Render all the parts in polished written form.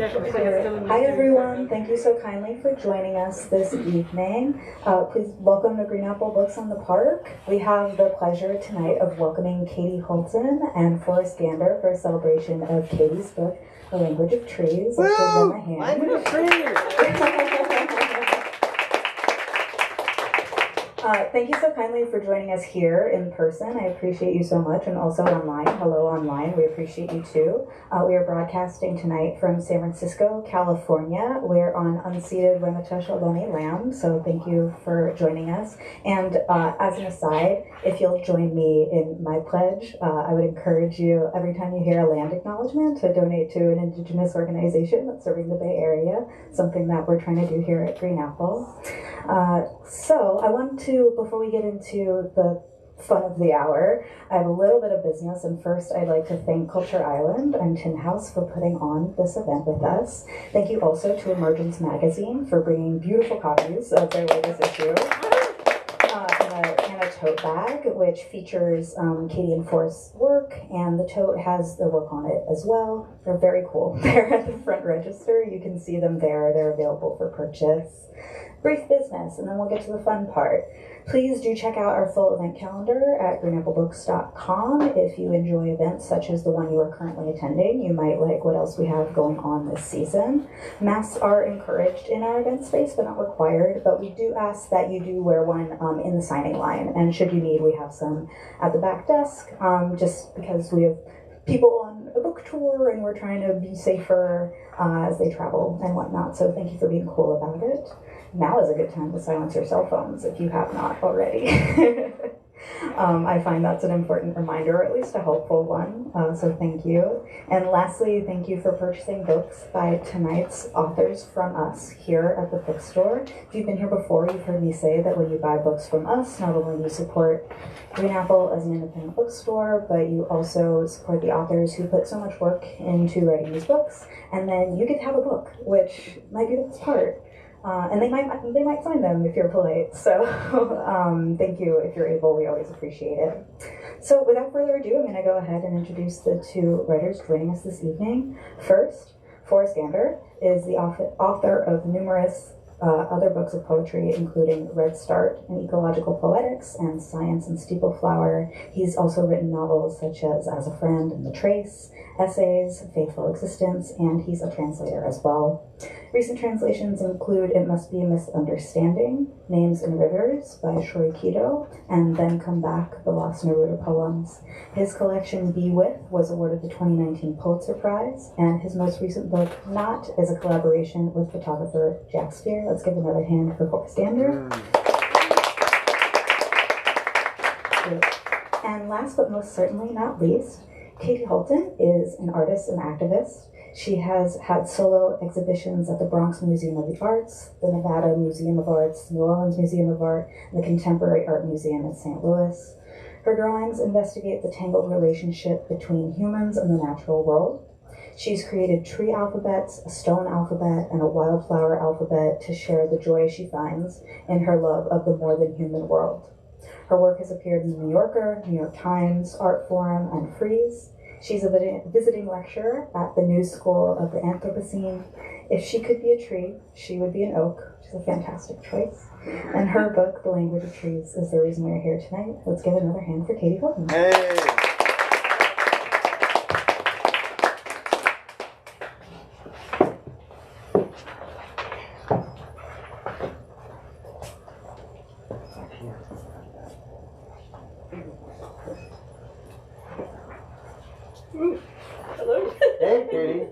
Hi everyone, thank you so kindly for joining us this evening. Please welcome to Green Apple Books on the Park. We have the pleasure tonight of welcoming Katie Holten and Forrest Gander for a celebration of Katie's book, The Language of Trees. Let's give them a hand. Language of Trees! Thank you so kindly for joining us here in person. I appreciate you so much, and also online. Hello online, we appreciate you too. We are broadcasting tonight from San Francisco, California. We're on unceded Ramaytush Ohlone land, so thank you for joining us. And as an aside, if you'll join me in my pledge, I would encourage you every time you hear a land acknowledgement to donate to an indigenous organization that's serving the Bay Area, something that we're trying to do here at Green Apple. So I want to, before we get into the fun of the hour, I have a little bit of business, and first I'd like to thank Culture Island and Tin House for putting on this event with us. Thank you also to Emergence Magazine for bringing beautiful copies of their latest issue. And a tote bag, which features Katie and Forrest's work, and the tote has their work on it as well. They're very cool. They're at the front register. You can see them there. They're available for purchase. Brief business, and then we'll get to the fun part. Please do check out our full event calendar at greenapplebooks.com. If you enjoy events such as the one you are currently attending, you might like what else we have going on this season. Masks are encouraged in our event space, but not required, but we do ask that you do wear one in the signing line, and should you need, we have some at the back desk, just because we have people on a book tour and we're trying to be safer as they travel and whatnot, so thank you for being cool about it. Now is a good time to silence your cell phones if you have not already. I find that's an important reminder, or at least a helpful one, so thank you. And lastly, thank you for purchasing books by tonight's authors from us here at the bookstore. If you've been here before, you've heard me say that when you buy books from us, not only do you support Green Apple as an independent bookstore, but you also support the authors who put so much work into writing these books, and then you get to have a book, which might be the best part. And they might sign them if you're polite. So thank you if you're able. We always appreciate it. So without further ado, I'm going to go ahead and introduce the two writers joining us this evening. First, Forrest Gander is the author of numerous other books of poetry, including Red Start and Ecological Poetics and Science and Steepleflower. He's also written novels such as a Friend and The Trace, essays, Faithful Existence, and he's a translator as well. Recent translations include It Must Be a Misunderstanding, Names and Rivers by Shori Kido, and Then Come Back, The Lost Neruda Poems. His collection Be With was awarded the 2019 Pulitzer Prize, and his most recent book, Not, is a collaboration with photographer Jack Spear. Let's give another hand for Forrest Gander. And last but most certainly not least, Katie Holten is an artist and activist. She has had solo exhibitions at the Bronx Museum of the Arts, the Nevada Museum of Arts, New Orleans Museum of Art, and the Contemporary Art Museum in St. Louis. Her drawings investigate the tangled relationship between humans and the natural world. She's created tree alphabets, a stone alphabet, and a wildflower alphabet to share the joy she finds in her love of the more than human world. Her work has appeared in The New Yorker, New York Times, Art Forum, and Frieze. She's a visiting lecturer at the New School of the Anthropocene. If she could be a tree, she would be an oak, which is a fantastic choice. And her book, The Language of Trees, is the reason we're here tonight. Let's give another hand for Katie Holten. Hey! Hello. Hey, Katie.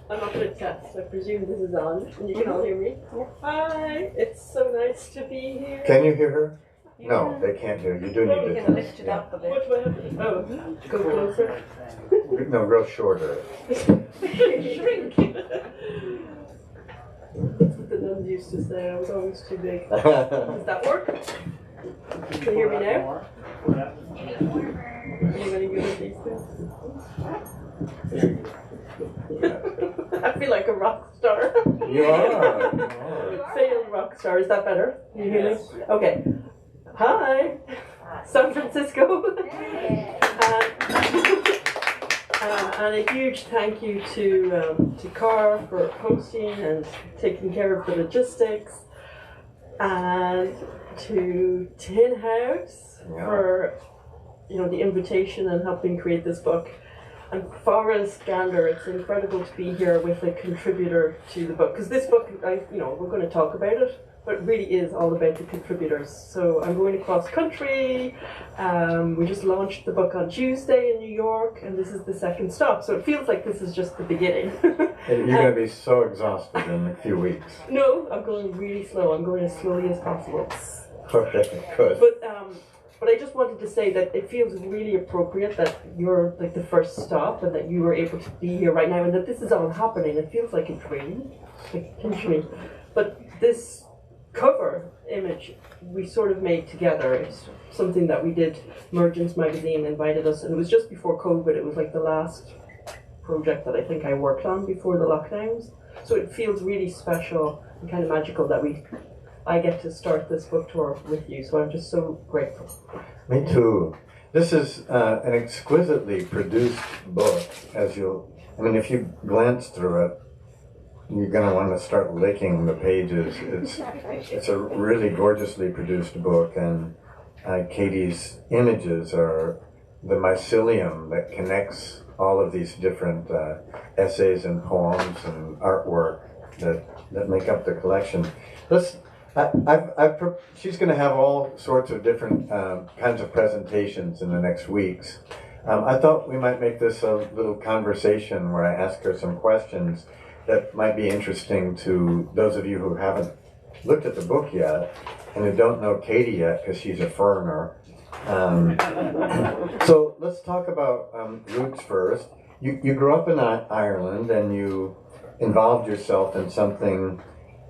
I'm up for a test. I presume this is on, and you can all hear me. Yeah. Hi. It's so nice to be here. Can you hear her? No, they can't hear. You do need to can lift it up a bit. What do I have to do? Oh, go closer. No, real shorter. Shrink. That's what the nuns used to say. I was always too big. Does that work? Can you hear me now? Anybody good at these things? I feel like a rock star. You are. Failed rock star. Is that better? Can you hear me? Okay. Hi. San Francisco. And a huge thank you to Cara for hosting and taking care of the logistics, and to Tin House for the invitation and helping create this book. And Forrest Gander, it's incredible to be here with a contributor to the book, because this book, we're going to talk about it, but it really is all about the contributors. So I'm going across country. We just launched the book on Tuesday in New York, and this is the second stop. So it feels like this is just the beginning. You're going to be so exhausted in a few weeks. No, I'm going really slow. I'm going as slowly as possible. Okay, good. But I just wanted to say that it feels really appropriate that you're like the first stop and that you were able to be here right now and that this is all happening. It feels like a dream, like a dream. But this cover image we sort of made together. It's something that we did. Emergence magazine invited us, and it was just before COVID. It was like the last project that I think I worked on before the lockdowns. So it feels really special and kind of magical that I get to start this book tour with you, so I'm just so grateful. Me too. This is an exquisitely produced book, if you glance through it, you're going to want to start licking the pages. It's a really gorgeously produced book, and Katie's images are the mycelium that connects all of these different essays and poems and artwork that make up the collection. She's going to have all sorts of different kinds of presentations in the next weeks. I thought we might make this a little conversation where I ask her some questions that might be interesting to those of you who haven't looked at the book yet and who don't know Katie yet because she's a foreigner. So let's talk about roots first. You grew up in Ireland, and you involved yourself in something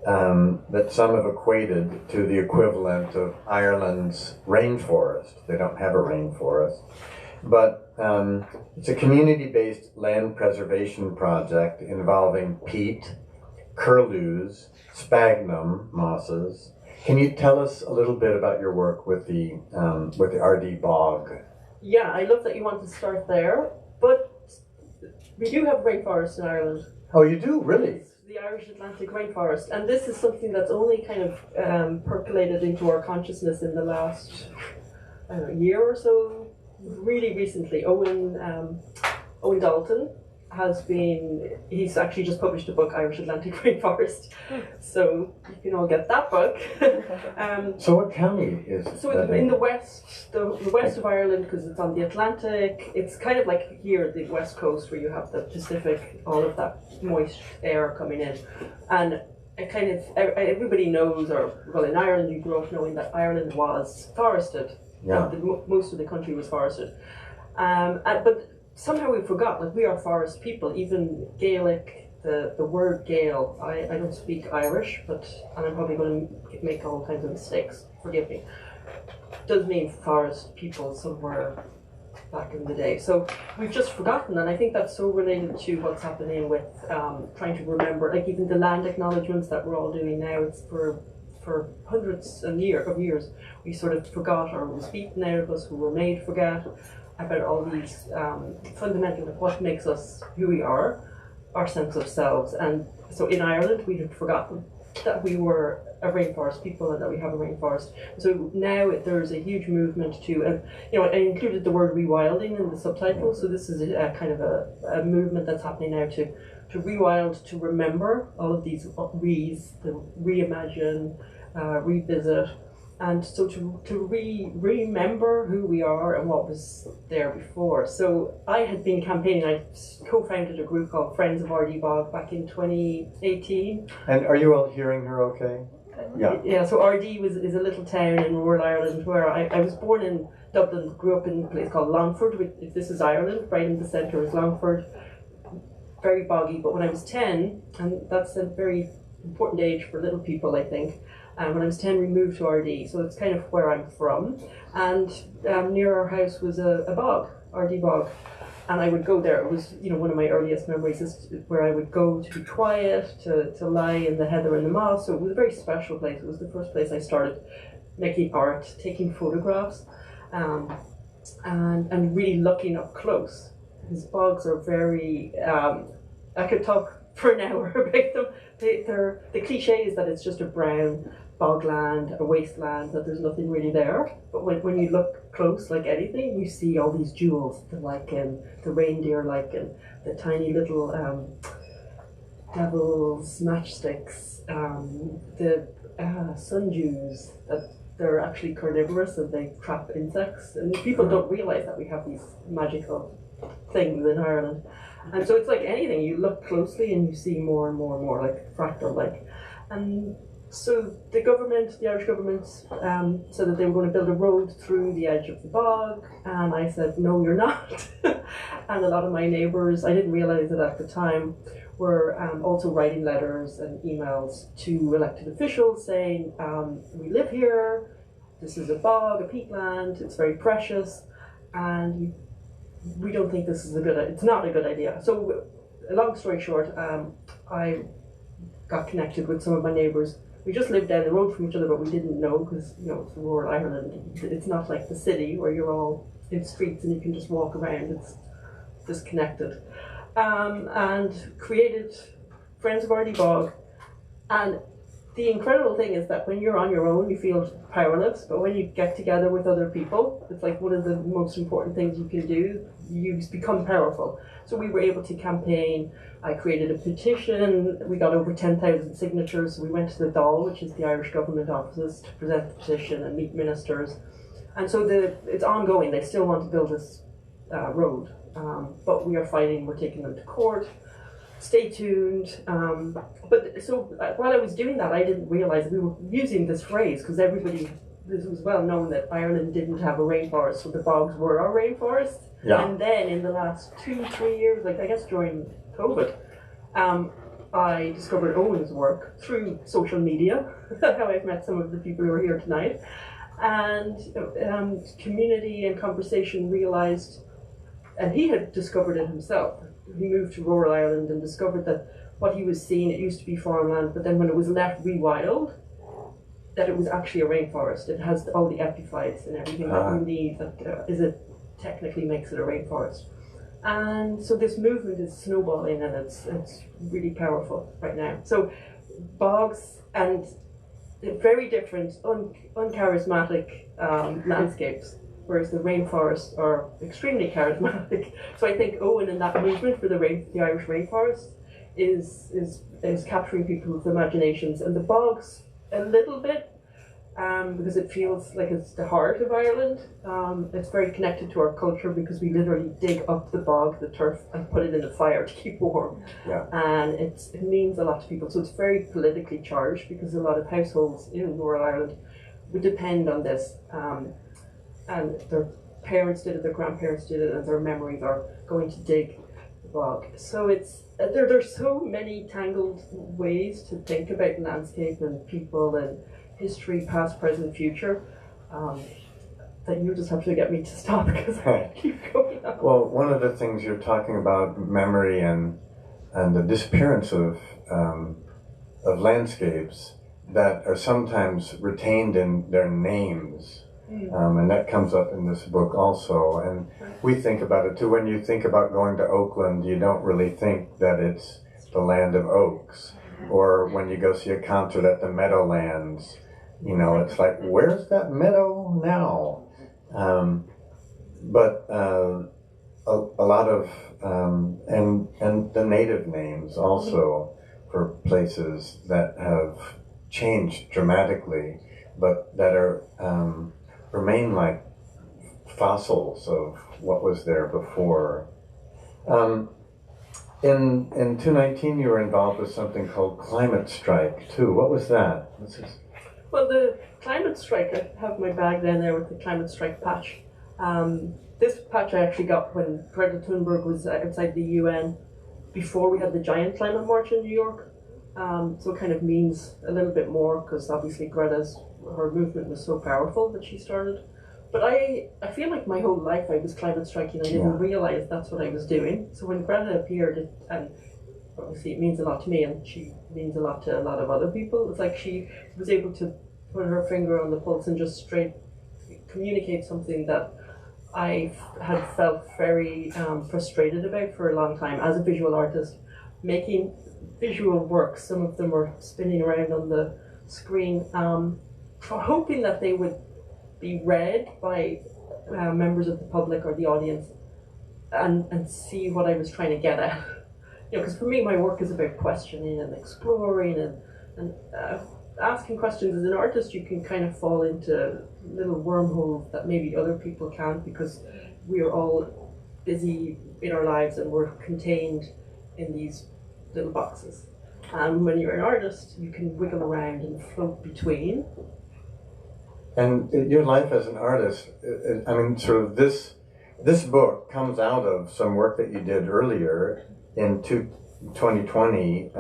that some have equated to the equivalent of Ireland's rainforest. They don't have a rainforest. But it's a community-based land preservation project involving peat, curlews, sphagnum mosses. Can you tell us a little bit about your work with the RD Bog? Yeah, I love that you want to start there, but we do have rainforest in Ireland. Oh, you do? Really? The Irish Atlantic rainforest, and this is something that's only kind of percolated into our consciousness in the last year or so. Really recently, Owen Dalton he's actually just published a book, Irish Atlantic Rainforest, so you can all get that book. So what county is it? So in the west of Ireland, because it's on the Atlantic, it's kind of like here, the west coast, where you have the Pacific, all of that moist air coming in. And it kind of, everybody knows, in Ireland you grew up knowing that Ireland was forested. Yeah. Most of the country was forested. But somehow we forgot, like, we are forest people. Even Gaelic, the word Gael, I don't speak Irish, and I'm probably going to make all kinds of mistakes, forgive me, does mean forest people somewhere back in the day. So we've just forgotten, and I think that's so related to what's happening with trying to remember, like even the land acknowledgements that we're all doing now. It's for hundreds of years, we sort of forgot, or was beaten out of us, we were made forget about all these fundamental, like what makes us who we are, our sense of selves. And so in Ireland, we had forgotten that we were a rainforest people and that we have a rainforest. So now there's a huge movement to, and I included the word rewilding in the subtitle. So this is a kind of a movement that's happening now to rewild, to remember all of these to reimagine, revisit, and so to remember who we are and what was there before. So I had been campaigning. I co-founded a group called Friends of RD Bog back in 2018. And are you all hearing her okay? Yeah. Yeah, so RD is a little town in rural Ireland where I was born in Dublin, grew up in a place called Longford. If this is Ireland, right in the centre is Longford. Very boggy, but when I was 10, and that's a very important age for little people, I think, when I was 10 we moved to RD, so it's kind of where I'm from, and near our house was a bog, RD Bog, and I would go there. It was one of my earliest memories, is where I would go to be quiet, to lie in the heather and the moss. So it was a very special place. It was the first place I started making art, taking photographs, and really looking up close his bogs are very. I could talk for an hour about them. The cliche is that it's just a brown bogland, a wasteland, that there's nothing really there. But when you look close, like anything, you see all these jewels, the lichen, the reindeer lichen, the tiny little devil's matchsticks, the sundews, that they're actually carnivorous and they trap insects. And people don't realise that we have these magical things in Ireland. And so it's like anything, you look closely and you see more and more and more, like fractal like. And so the Irish government, said that they were going to build a road through the edge of the bog, and I said, no, you're not. And a lot of my neighbours, I didn't realise it at the time, were also writing letters and emails to elected officials saying, we live here, this is a bog, a peatland, it's very precious, and we don't think this is it's not a good idea. So, long story short, I got connected with some of my neighbours. We just lived down the road from each other, but we didn't know because, it's rural Ireland. It's not like the city where you're all in streets and you can just walk around. It's disconnected. And created Friends of Ardee Bog. And the incredible thing is that when you're on your own, you feel powerless, but when you get together with other people, it's like one of the most important things you can do. You become powerful. So we were able to campaign. I created a petition. We got over 10,000 signatures. We went to the Dáil, which is the Irish government offices, to present the petition and meet ministers. And so it's ongoing. They still want to build this road, but we are fighting. We're taking them to court. Stay tuned. But so while I was doing that, I didn't realize we were using this phrase because this was well known that Ireland didn't have a rainforest, so the bogs were our rainforest. Yeah. And then in the last 2-3 years, like I guess during COVID, I discovered Owen's work through social media, how I've met some of the people who are here tonight. And community and conversation realized, and he had discovered it himself. He moved to rural Ireland and discovered that what he was seeing, it used to be farmland, but then when it was left rewild, that it was actually a rainforest. It has all the epiphytes and everything that you need that technically makes it a rainforest. And so this movement is snowballing and it's really powerful right now. So bogs and very different, uncharismatic landscapes, whereas the rainforests are extremely charismatic. So I think Owen and that movement for the Irish rainforest is capturing people's imaginations, and the bogs a little bit, because it feels like it's the heart of Ireland. It's very connected to our culture because we literally dig up the bog, the turf, and put it in the fire to keep warm. Yeah. And it means a lot to people. So it's very politically charged because a lot of households in rural Ireland would depend on this. And their parents did it, their grandparents did it, and their memories are going to dig the bog. So it's there's so many tangled ways to think about landscape and people and history, past, present, future, that you just have to get me to stop because I keep going on. Well, one of the things you're talking about, memory and the disappearance of landscapes that are sometimes retained in their names. And that comes up in this book also. And we think about it too. When you think about going to Oakland, you don't really think that it's the land of oaks. Or when you go see a concert at the Meadowlands, it's like, where's that meadow now? But a lot of, and the native names also for places that have changed dramatically, but that are, remain like fossils of what was there before. In 2019, you were involved with something called Climate Strike too. What was that? Well, the Climate Strike, I have my bag down there with the Climate Strike patch. This patch I actually got when Greta Thunberg was outside the UN before we had the giant climate march in New York. So it kind of means a little bit more because obviously her movement was so powerful that she started. But I feel like my whole life I was climate striking. I didn't realize that's what I was doing. So when Greta appeared, and obviously it means a lot to me and she means a lot to a lot of other people, it's like she was able to put her finger on the pulse and just straight communicate something that had felt very frustrated about for a long time as a visual artist, making visual works. Some of them were spinning around on the screen, hoping that they would be read by members of the public or the audience, and see what I was trying to get at. You know, because for me, my work is about questioning and exploring and asking questions. As an artist, you can kind of fall into little wormholes that maybe other people can't, because we are all busy in our lives and we're contained in these little boxes. And when you're an artist, you can wiggle around and float between. And your life as an artist, I mean, sort of this book comes out of some work that you did earlier in 2020,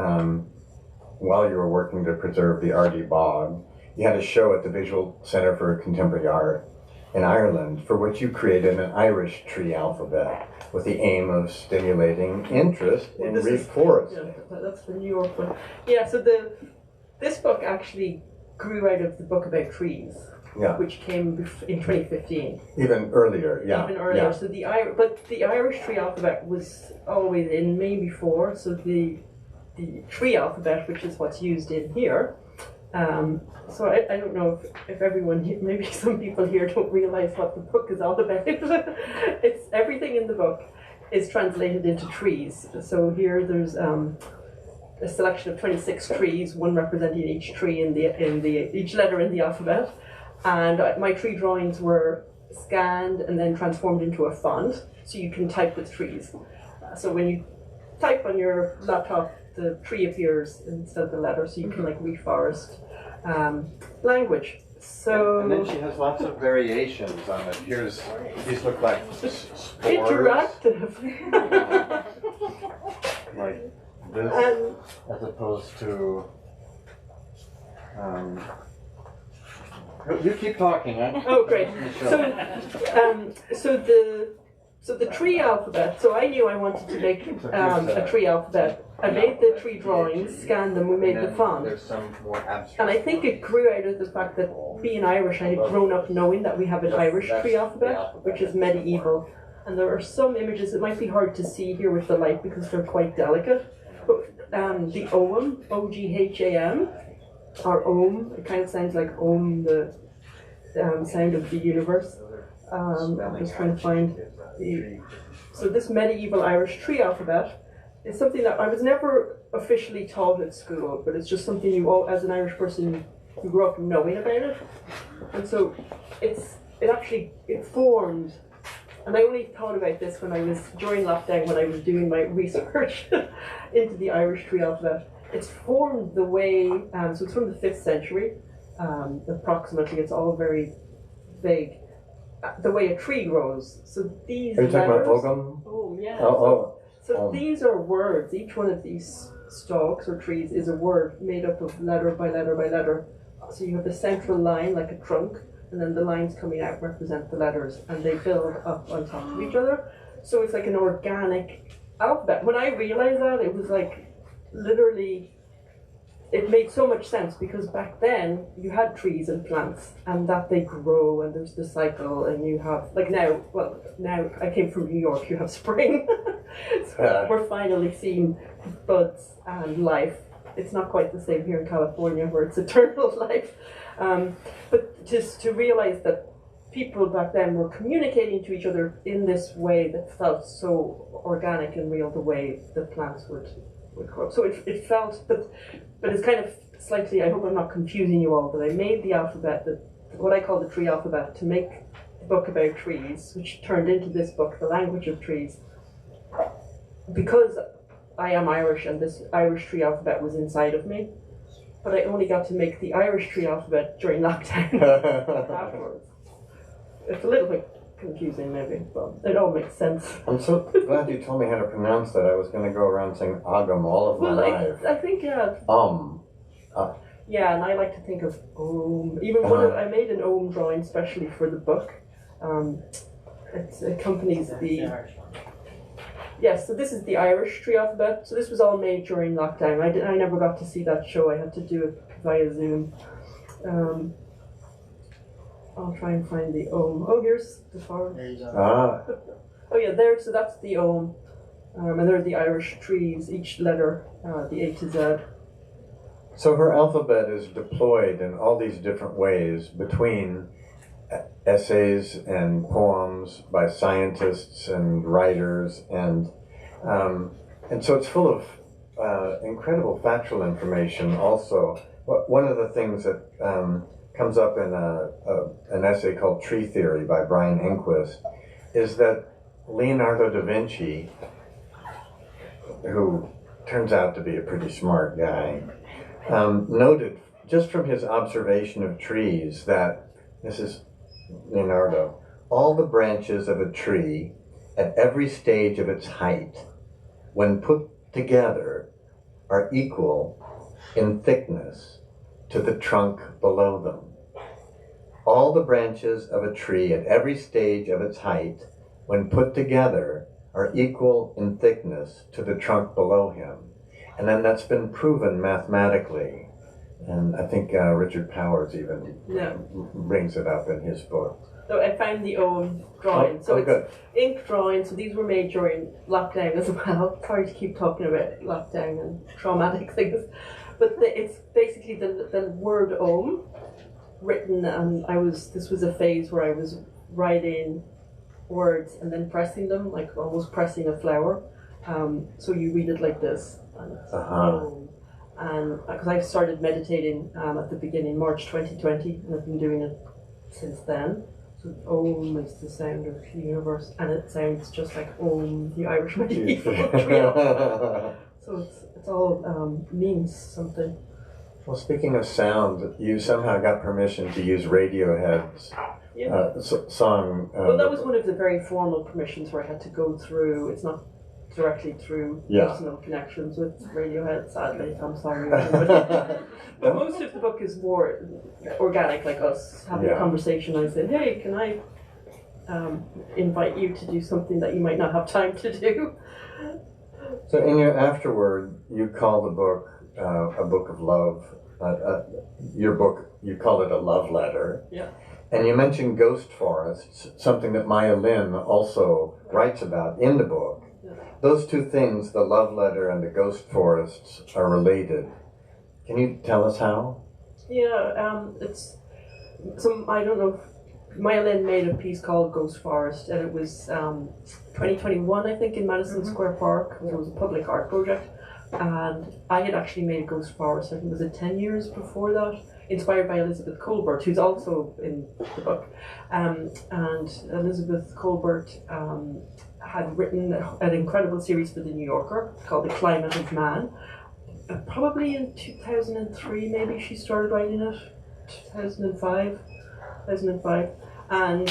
while you were working to preserve the Ardee Bog. You had a show at the Visual Centre for Contemporary Art in Ireland, for which you created an Irish tree alphabet with the aim of stimulating interest in reforesting. Yeah, that's the New York one. Yeah, so this book actually grew out of the book about trees, which came in 2015. Even earlier, yeah. Even earlier. Yeah. So the Irish tree alphabet was always in me before. So the tree alphabet, which is what's used in here. So I don't know if everyone, maybe some people here don't realize what the book is all about. It's everything in the book is translated into trees. So here there's a selection of 26 trees, one representing each tree in each letter in the alphabet. And my tree drawings were scanned and then transformed into a font, so you can type with trees. So when you type on your laptop, the tree appears instead of the letter, so you can like reforest language. So and then she has lots of variations on it. These look like spores. Interactive. Like this, as opposed to. You keep talking. Oh, great. So the tree alphabet. So I knew I wanted to make a tree alphabet. I made the tree drawings, scanned them, we made the font. There's some more abstract. And I think it grew out of the fact that being Irish, I had grown up knowing that we have an Irish tree alphabet, which is medieval. And there are some images that might be hard to see here with the light because they're quite delicate. But the Ogham, O-G-H-A-M, or Om, it kind of sounds like Om, the sound of the universe. I'm just trying to find so this medieval Irish tree alphabet is something that I was never officially taught at school, but it's just something you all, as an Irish person, you grew up knowing about it. And so it formed, and I only thought about this when I was, during lockdown, when I was doing my research into the Irish tree alphabet. It's formed the way, so it's from the 5th century, approximately, it's all very vague, the way a tree grows. So these Are you talking about letters, Ogham? Oh, yeah. So these are words. Each one of these stalks or trees is a word made up of letter by letter by letter. So you have the central line like a trunk, and then the lines coming out represent the letters, and they build up on top of each other. So it's like an organic alphabet. When I realized that, it was like literally, it made so much sense, because back then you had trees and plants and that they grow and there's the cycle, and you have, like now I came from New York, you have spring. So we're finally seeing buds and life. It's not quite the same here in California where it's eternal life. But just to realize that people back then were communicating to each other in this way that felt so organic and real, the way the plants would grow. So it felt, but it's kind of slightly, I hope I'm not confusing you all, but I made the alphabet, what I call the tree alphabet, to make the book about trees, which turned into this book, The Language of Trees, because I am Irish and this Irish tree alphabet was inside of me, but I only got to make the Irish tree alphabet during lockdown afterwards. It's a little bit confusing maybe, but it all makes sense. I'm so glad you told me how to pronounce that. I was going to go around saying Ogham all of my life. I think, yeah. Yeah, and I like to think of Om. Even I made an Om drawing especially for the book. It accompanies the... Yes, so this is the Irish tree alphabet. So this was all made during lockdown. I never got to see that show. I had to do it via Zoom. I'll try and find the ohm. Oh, here's the forest. There you go. Ah, Oh yeah, there. So that's the ohm, and there are the Irish trees. Each letter, the A to Z. so her alphabet is deployed in all these different ways between essays and poems by scientists and writers, and so it's full of incredible factual information. Also, one of the things that comes up in an essay called Tree Theory by Brian Enquist is that Leonardo da Vinci, who turns out to be a pretty smart guy, noted just from his observation of trees that, this is Leonardo, all the branches of a tree at every stage of its height, when put together, are equal in thickness to the trunk below them. All the branches of a tree at every stage of its height, when put together, are equal in thickness to the trunk below him. And then that's been proven mathematically. And I think Richard Powers even brings it up in his book. So I found the own drawing. So it's good. ink drawing. So these were made during lockdown as well. Sorry to keep talking about lockdown and traumatic things, but it's basically the word ohm written. And this was a phase where I was writing words and then pressing them, like almost pressing a flower. So you read it like this, and it's ohm. And because I started meditating at the beginning, March 2020, and I've been doing it since then. So Om is the sound of the universe, and it sounds just like Om, the Irish medieval trio. So it's all means something. Well, speaking of sound, you somehow got permission to use Radiohead's song. Well, that was one of the very formal permissions where I had to go through. It's not directly through personal connections with Radiohead, sadly. I'm sorry. But most of the book is more organic, like us having a conversation. I said, hey, can I invite you to do something that you might not have time to do? So in your afterword, you call the book a book of love. Your book, you call it a love letter. Yeah. And you mentioned ghost forests, something that Maya Lin also writes about in the book. Those two things, the love letter and the ghost forests, are related. Can you tell us how? Yeah, it's some. I don't know. Maya Lin made a piece called Ghost Forest, and it was 2021, I think, in Madison Square Park. It was a public art project, and I had actually made a ghost forest. I think it was 10 years before that, inspired by Elizabeth Colbert, who's also in the book. And Elizabeth Colbert had written an incredible series for The New Yorker called The Climate of Man. Probably in 2003, maybe she started writing it. 2005. And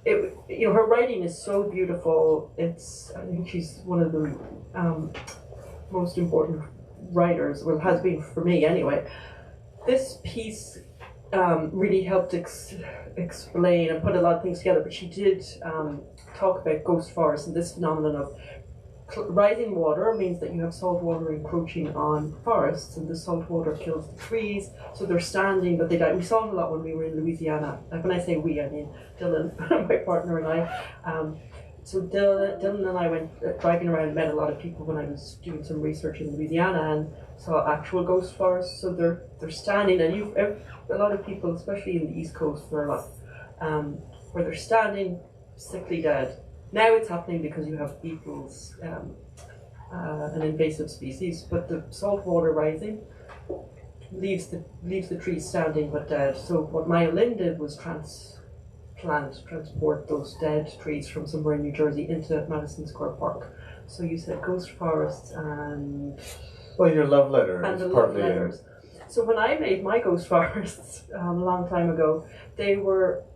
it, her writing is so beautiful. I think she's one of the most important writers, well, has been for me anyway. This piece really helped explain and put a lot of things together, but she did talk about ghost forests and this phenomenon of rising water means that you have salt water encroaching on forests, and the salt water kills the trees, so they're standing but they die. We saw it a lot when we were in Louisiana. Like, when I say we, I mean Dylan, my partner, and I. So Dylan and I went driving around and met a lot of people when I was doing some research in Louisiana and saw actual ghost forests. So they're standing, and a lot of people, especially in the East Coast, there are a lot where they're standing sickly dead. Now it's happening because you have beetles, an invasive species, but the salt water rising leaves the trees standing but dead. So what Maya Lin did was transport those dead trees from somewhere in New Jersey into Madison Square Park. So you said ghost forests and... Well, your love letter and is the partly... love letters. So when I made my ghost forests a long time ago, they were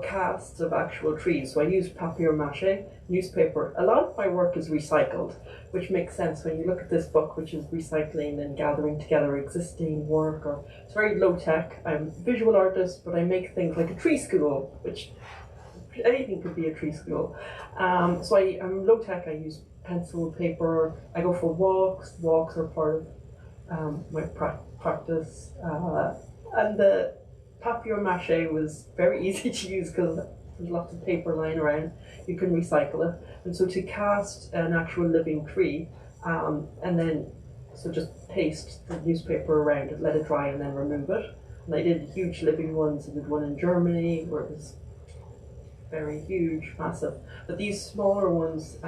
casts of actual trees. So I used papier-mâché, newspaper. A lot of my work is recycled, which makes sense when you look at this book, which is recycling and gathering together existing work. It's very low-tech. I'm a visual artist, but I make things like a tree school, which anything could be a tree school. So I'm low-tech. I use pencil, paper. I go for walks. Walks are part of my practice. And the papier-mâché was very easy to use because there's lots of paper lying around. You can recycle it. And so to cast an actual living tree, and then so just paste the newspaper around it, let it dry, and then remove it. And I did huge living ones. I did one in Germany where it was very huge, massive. But these smaller ones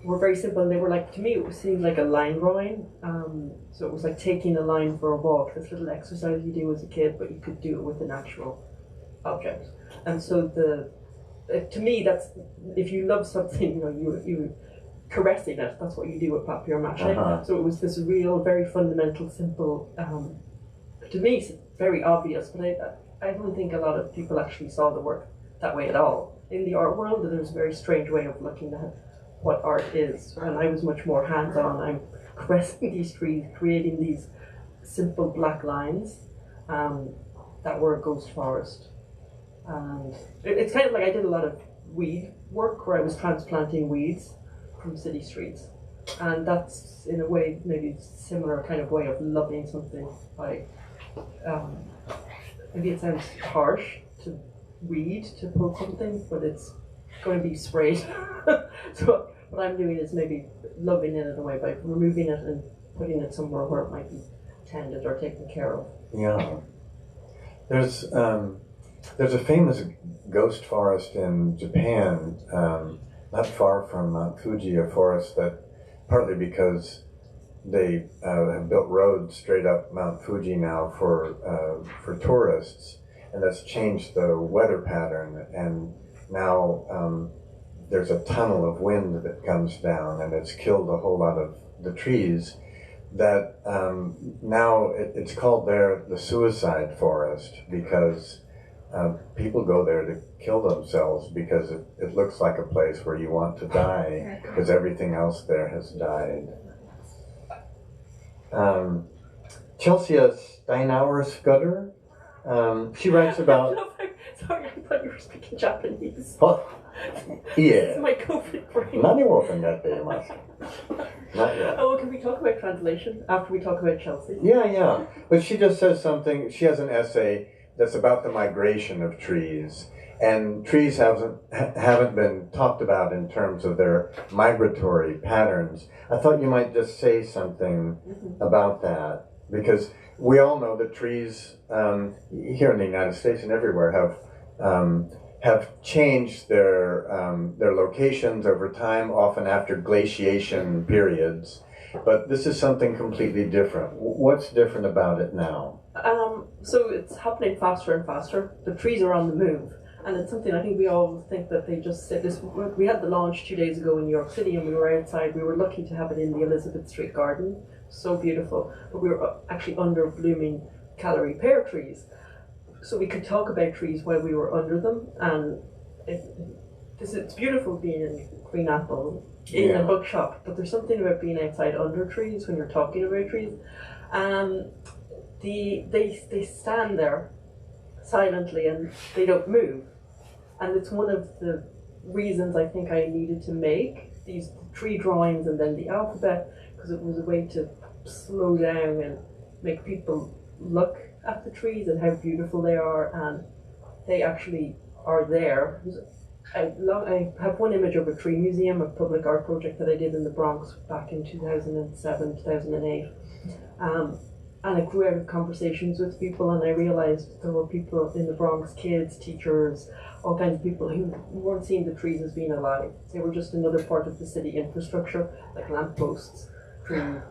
were very simple. And they were like, to me, it seemed like a line drawing. So it was like taking a line for a walk, this little exercise you do as a kid, but you could do it with an actual object. And so to me, that's, if you love something, you caressing it, that's what you do with papier-mâché. So it was this real, very fundamental, simple, to me, it's very obvious, but I don't think a lot of people actually saw the work that way at all. In the art world, there's a very strange way of looking at what art is, and I was much more hands-on. I'm caressing these trees, creating these simple black lines that were a ghost forest. And it's kind of like I did a lot of weed work where I was transplanting weeds from city streets, and that's in a way maybe similar kind of way of loving something. By maybe it sounds harsh to weed to pull something, but it's going to be sprayed. So what I'm doing is maybe loving it in a way by removing it and putting it somewhere where it might be tended or taken care of. Yeah. There's a famous ghost forest in Japan, not far from Mount Fuji, a forest that, partly because they have built roads straight up Mount Fuji now for tourists, and that's changed the weather pattern, and now there's a tunnel of wind that comes down, and it's killed a whole lot of the trees. That now it's called there the suicide forest, because people go there to kill themselves because it looks like a place where you want to die because everything else there has died. Chelsea Steinauer Scudder, she writes about... Sorry, I thought you were speaking Japanese. Oh, yeah. My COVID brain. Not yet. Oh, can we talk about translation after we talk about Chelsea? Yeah. But she just says something, she has an essay that's about the migration of trees. And trees haven't been talked about in terms of their migratory patterns. I thought you might just say something about that, because we all know that trees here in the United States and everywhere have changed their locations over time, often after glaciation periods. But this is something completely different. What's different about it now? So it's happening faster and faster. The trees are on the move. And it's something I think we all think that they just said this. We had the launch 2 days ago in New York City, and we were outside. We were lucky to have it in the Elizabeth Street Garden. So beautiful. But we were actually under blooming Callery pear trees. So we could talk about trees while we were under them. And it's beautiful being in Green Apple, in a bookshop. But there's something about being outside under trees when you're talking about trees. They stand there silently and they don't move. And it's one of the reasons I think I needed to make these tree drawings and then the alphabet, because it was a way to slow down and make people look at the trees and how beautiful they are, and they actually are there. I have one image of a tree museum, a public art project that I did in the Bronx back in 2007, 2008. And I grew out of conversations with people, and I realized there were people in the Bronx, kids, teachers, all kinds of people who weren't seeing the trees as being alive. They were just another part of the city infrastructure, like lampposts, tree,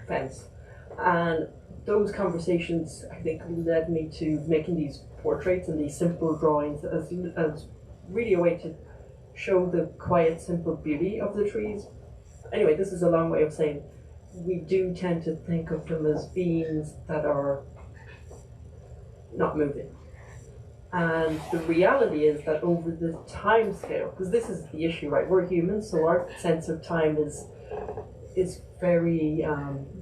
fence. And those conversations, I think, led me to making these portraits and these simple drawings as really a way to show the quiet, simple beauty of the trees. Anyway, this is a long way of saying we do tend to think of them as beings that are not moving. And the reality is that over the time scale, because this is the issue, right? We're humans, so our sense of time is very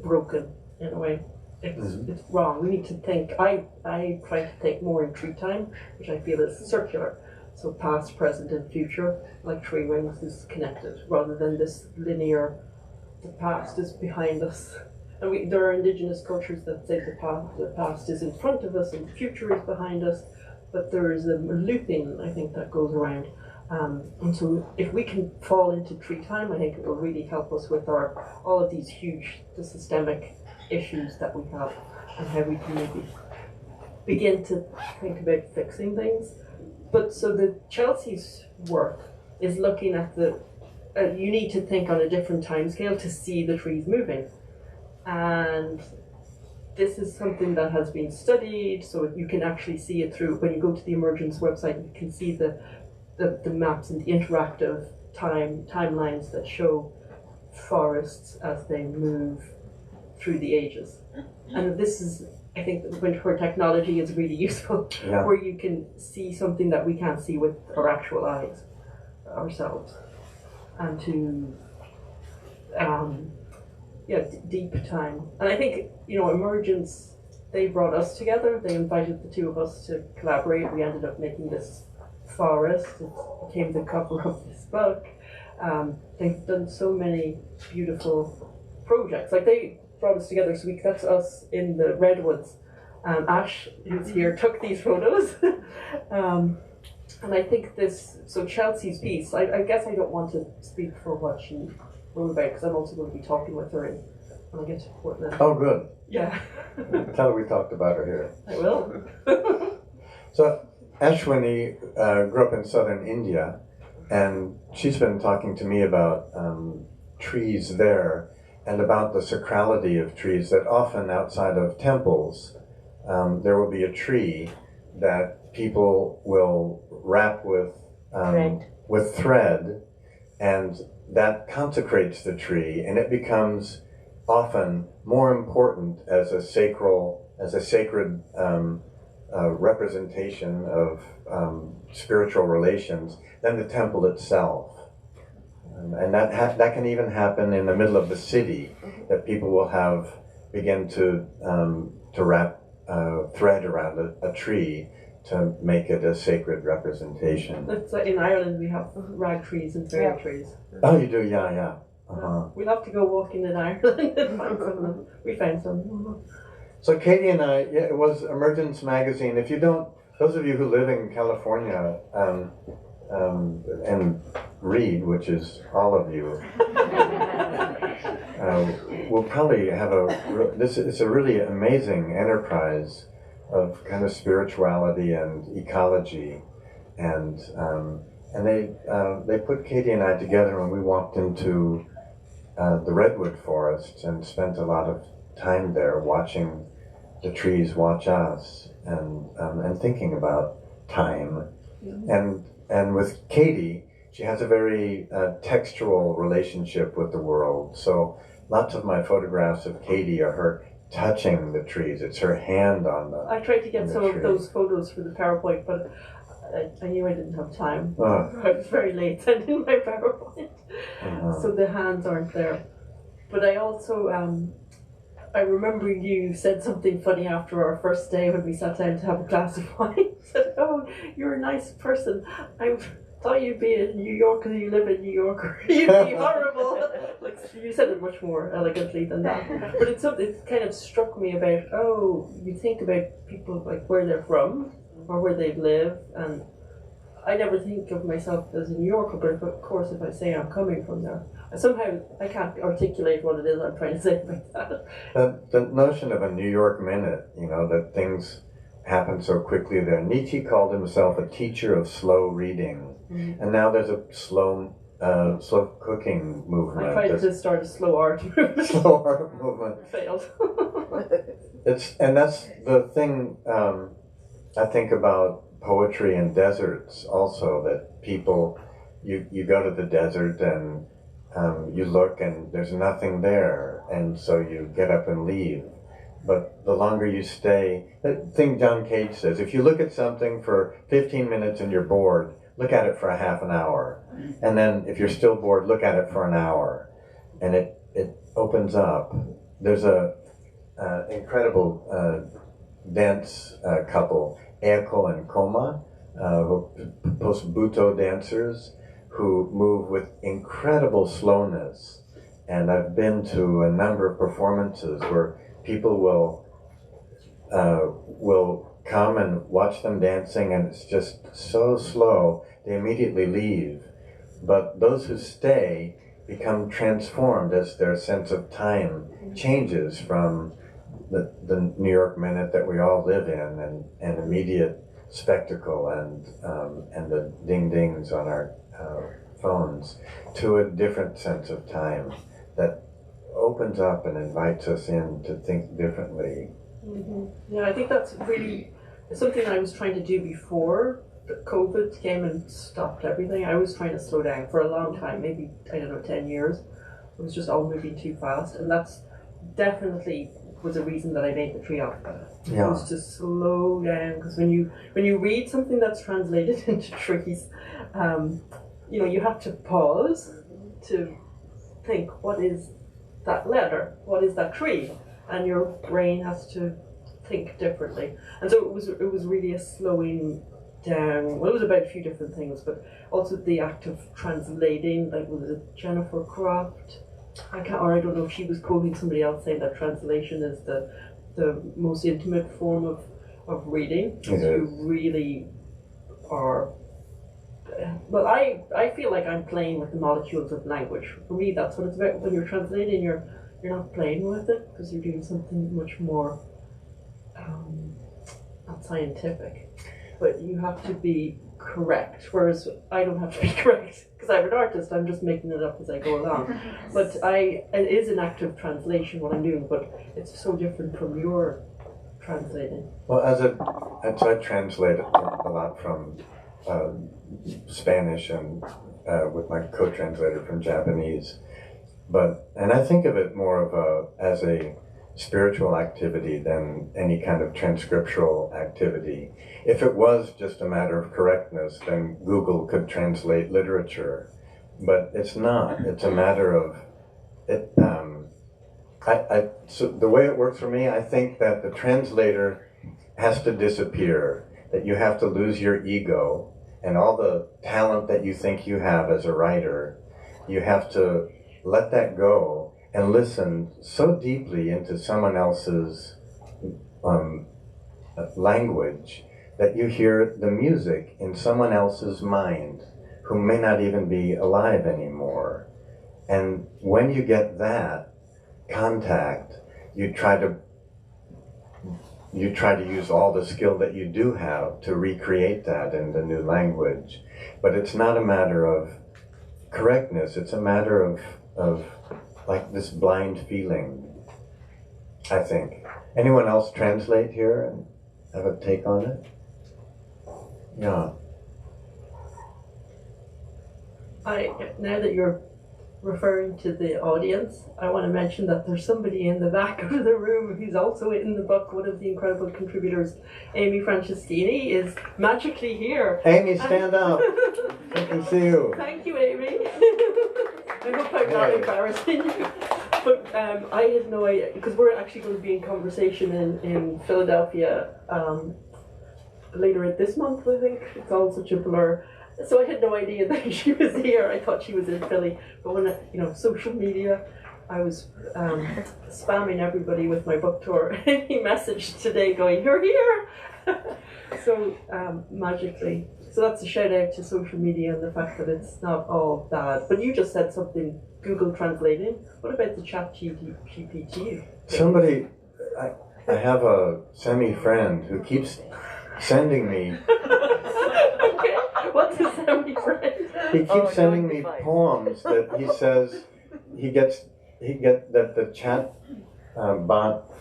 broken in a way. It's wrong. We need to think. I try to think more in tree time, which I feel is circular. So past, present, and future, like tree rings, is connected, rather than this linear. The past is behind us, And there are indigenous cultures that say the past is in front of us and the future is behind us, but there is a looping, I think, that goes around. And so if we can fall into tree time, I think it will really help us with all of these huge, the systemic issues that we have, and how we can maybe begin to think about fixing things. But so the Chelsea's work is looking at you need to think on a different time scale to see the trees moving. And this is something that has been studied, so you can actually see it through, when you go to the Emergence website, you can see the maps and the interactive timelines that show forests as they move through the ages. And this is, I think, where technology is really useful, where you can see something that we can't see with our actual eyes ourselves, and to deep time. And I think, Emergence, they brought us together. They invited the two of us to collaborate. We ended up making this forest. It became the cover of this book. They've done so many beautiful projects. Like, they brought us together, so that's us in the redwoods. Ash, who's here, took these photos. And I think so Chelsea's piece, I guess I don't want to speak for what she wrote about, because I'm also going to be talking with her when I get to Portland. Oh, good. Yeah. Tell her we talked about her here. I will. So Ashwini grew up in southern India, and she's been talking to me about trees there, and about the sacrality of trees, that often outside of temples there will be a tree that people will wrap with thread, and that consecrates the tree, and it becomes often more important as a sacred representation of spiritual relations than the temple itself. And that can even happen in the middle of the city, that people will begin to wrap thread around a tree to make it a sacred representation. It's in Ireland we have rag trees and fairy trees. Oh, you do? Yeah. Uh-huh. We'll have to go walking in Ireland and find some. We found some. So Katie and I, it was Emergence magazine. If you don't, those of you who live in California and read, which is all of you, we'll probably have it's a really amazing enterprise of kind of spirituality and ecology, and they put Katie and I together when we walked into the redwood forests and spent a lot of time there watching the trees watch us, and thinking about time. And with Katie, she has a very textual relationship with the world. So lots of my photographs of Katie are her touching the trees. It's her hand on them. I tried to get some of those photos for the PowerPoint, but I knew I didn't have time. I was very late sending my PowerPoint, so the hands aren't there. But I also, I remember you said something funny after our first day when we sat down to have a glass of wine. You said, "Oh, you're a nice person. I thought you'd be in New York because you live in New York, or you'd be horrible." Like, you said it much more elegantly than that. But it kind of struck me about, you think about people like where they're from or where they live, and I never think of myself as a New Yorker, but of course if I say I'm coming from there, somehow I can't articulate what it is I'm trying to say about that. The notion of a New York minute, that things happen so quickly there. Nietzsche called himself a teacher of slow reading, and now there's a slow cooking movement. I tried to start a slow art movement. Slow art movement. Failed. And that's the thing I think about poetry in deserts also, that people, you go to the desert and you look and there's nothing there, and so you get up and leave. But the longer you stay, the thing John Cage says, if you look at something for 15 minutes and you're bored, look at it for a half an hour. And then if you're still bored, look at it for an hour. And it opens up. There's a incredible dance couple, Eiko and Koma, post-Buto dancers, who move with incredible slowness and I've been to a number of performances where people will come and watch them dancing, and it's just so slow, they immediately leave. But those who stay become transformed as their sense of time changes from the New York minute that we all live in, and immediate spectacle and the ding-dings on our phones, to a different sense of time that opens up and invites us in to think differently. Mm-hmm. Yeah, I think that's really something I was trying to do before the COVID came and stopped everything. I was trying to slow down for a long time, maybe, I don't know, 10 years. It was just all moving too fast, and that's definitely was a reason that I made the tree alphabet. Yeah. It was to slow down, because when you read something that's translated into trees, you have to pause to think, what is that letter? What is that tree? And your brain has to think differently. And so it was really a slowing down. Well, it was about a few different things, but also the act of translating, like was it Jennifer Croft? I don't know if she was quoting somebody else saying that translation is the most intimate form of reading. You really are. Well, I feel like I'm playing with the molecules of language. For me, that's what it's about. When you're translating, you're not playing with it, because you're doing something much more not scientific, but you have to be correct. Whereas I don't have to be correct, because I'm an artist. I'm just making it up as I go along. But it is an act of translation what I'm doing, but it's so different from your translating. Well, as I translate a lot from Spanish and with my co-translator from Japanese, and I think of it more as a spiritual activity than any kind of transcriptural activity. If it was just a matter of correctness, then Google could translate literature, but it's not. It's a matter of it. So the way it works for me, I think that the translator has to disappear, that you have to lose your ego and all the talent that you think you have as a writer. You have to let that go and listen so deeply into someone else's language that you hear the music in someone else's mind who may not even be alive anymore. And when you get that contact, you try to use all the skill that you do have to recreate that in the new language. But it's not a matter of correctness, it's a matter of like this blind feeling, I think. Anyone else translate here and have a take on it? Yeah. Now that you're referring to the audience, I want to mention that there's somebody in the back of the room who's also in the book. One of the incredible contributors, Amy Franceschini, is magically here. Amy, stand up. I can see you. Thank you, Amy. I hope I'm not embarrassing you. But I had no idea, because we're actually going to be in conversation in Philadelphia later this month, I think. It's all such a blur. So I had no idea that she was here. I thought she was in Philly. But when, social media, I was spamming everybody with my book tour. He messaged today going, "You're here!" So magically. So that's a shout out to social media and the fact that it's not all bad. But you just said something, Google translating. What about the chat GPT? Somebody, I have a semi-friend who keeps sending me. Okay, what's a semi-friend? He keeps sending me poems that he says he gets that the chat bot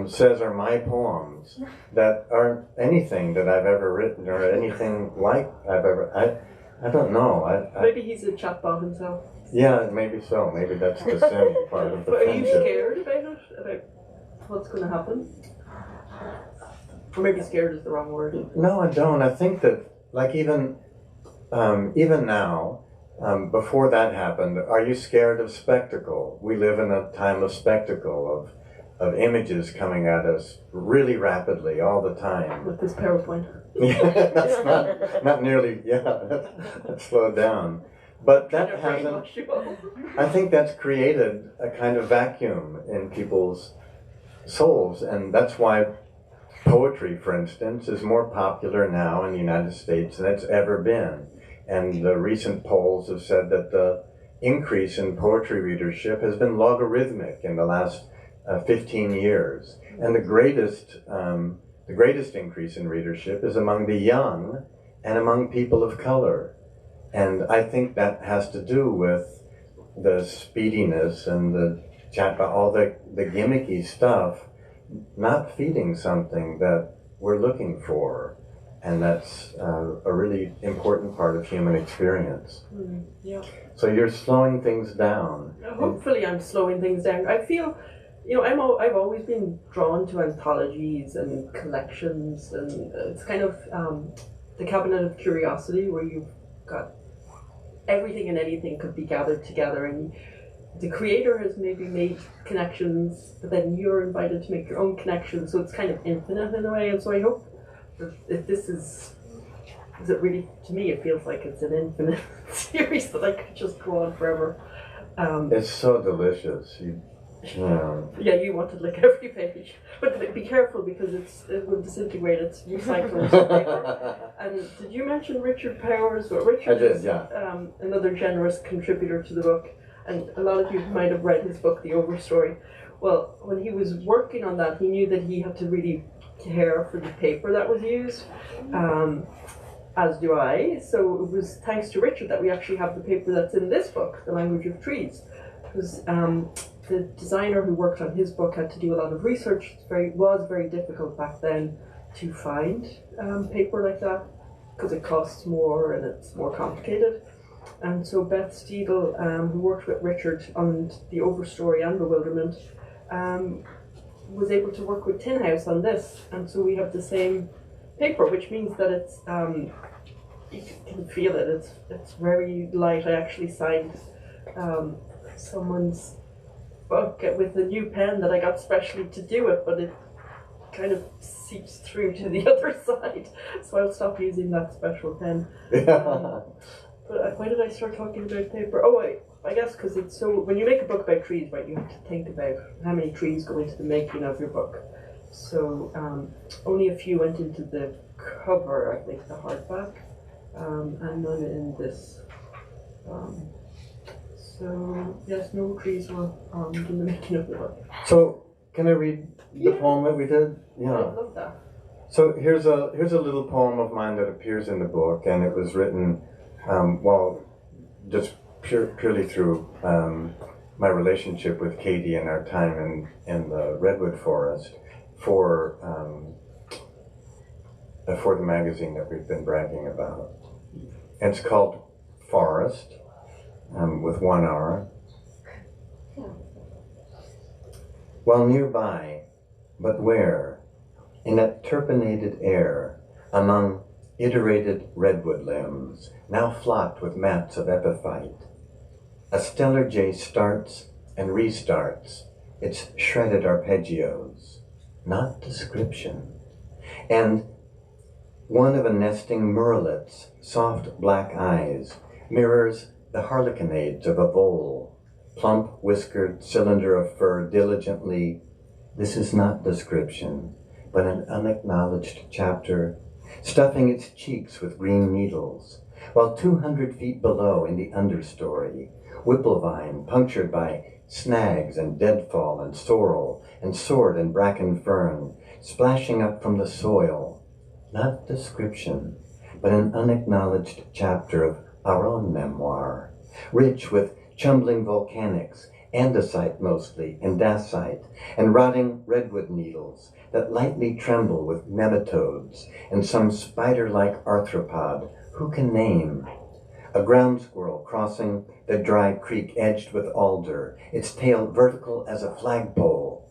says are my poems that aren't anything that I've ever written or anything like I've ever. I don't know. Maybe he's a chatbot himself. Yeah, maybe so. Maybe that's the semi part of the But are you friendship. scared about it? About what's going to happen? Or maybe scared is the wrong word. No, I don't. I think that, like, even now, before that happened, are you scared of spectacle? We live in a time of spectacle, of images coming at us really rapidly all the time. With this PowerPoint. Yeah, that's not nearly, yeah, that's slowed down. But Trying that to hasn't, brainwash you all. I think that's created a kind of vacuum in people's souls, and that's why poetry, for instance, is more popular now in the United States than it's ever been. And the recent polls have said that the increase in poetry readership has been logarithmic in the last 15 years. And the greatest increase in readership is among the young and among people of color. And I think that has to do with the speediness and all the gimmicky stuff not feeding something that we're looking for. And that's a really important part of human experience. Yeah. So you're slowing things down. Hopefully I'm slowing things down. I feel, I've always been drawn to anthologies and collections, and it's kind of the cabinet of curiosity where you've got everything and anything could be gathered together, and the creator has maybe made connections, but then you're invited to make your own connections, so it's kind of infinite in a way. And so I hope that if this is it really, to me, it feels like it's an infinite series that I could just go on forever. It's so delicious. Yeah, you want to lick every page, but be careful because it will disintegrate. It's recycled paper. And did you mention Richard Powers? Well, Richard I did, is yeah. Another generous contributor to the book, and a lot of you might have read his book, The Overstory. Well, when he was working on that, he knew that he had to really care for the paper that was used, as do I. So it was thanks to Richard that we actually have the paper that's in this book, The Language of Trees. Because the designer who worked on his book had to do a lot of research. It was very difficult back then to find paper like that because it costs more and it's more complicated. And so Beth Steedle, who worked with Richard on The Overstory and Bewilderment, was able to work with Tin House on this. And so we have the same paper, which means that it's, you can feel it, it's very light. I actually signed someone's book with a new pen that I got specially to do it, but it kind of seeps through to the other side, so I'll stop using that special pen. But why did I start talking about paper? Oh, I guess because it's so, when you make a book about trees, right, you have to think about how many trees go into the making of your book. So only a few went into the cover, I think, the hardback, and none in this. So yes, no trees were in the making of the book. So can I read the poem that we did? Yeah, I love that. So here's a little poem of mine that appears in the book, and it was written just purely through my relationship with Katie and our time in the redwood forest for the magazine that we've been bragging about. And it's called Forrest, with one R. While nearby, but where, in that turpinated air, among iterated redwood limbs, now flocked with mats of epiphyte, a stellar jay starts and restarts its shredded arpeggios, not description, and one of a nesting murrelet's soft black eyes mirrors the harlequinades of a vole, plump whiskered cylinder of fur diligently. This is not description, but an unacknowledged chapter, stuffing its cheeks with green needles, while 200 feet below in the understory, whipplevine punctured by snags and deadfall and sorrel and sword and bracken fern, splashing up from the soil, not description, but an unacknowledged chapter of our own memoir, rich with chumbling volcanics, andesite mostly, and dacite, and rotting redwood needles that lightly tremble with nematodes, and some spider-like arthropod, who can name? A ground squirrel crossing the dry creek edged with alder, its tail vertical as a flagpole,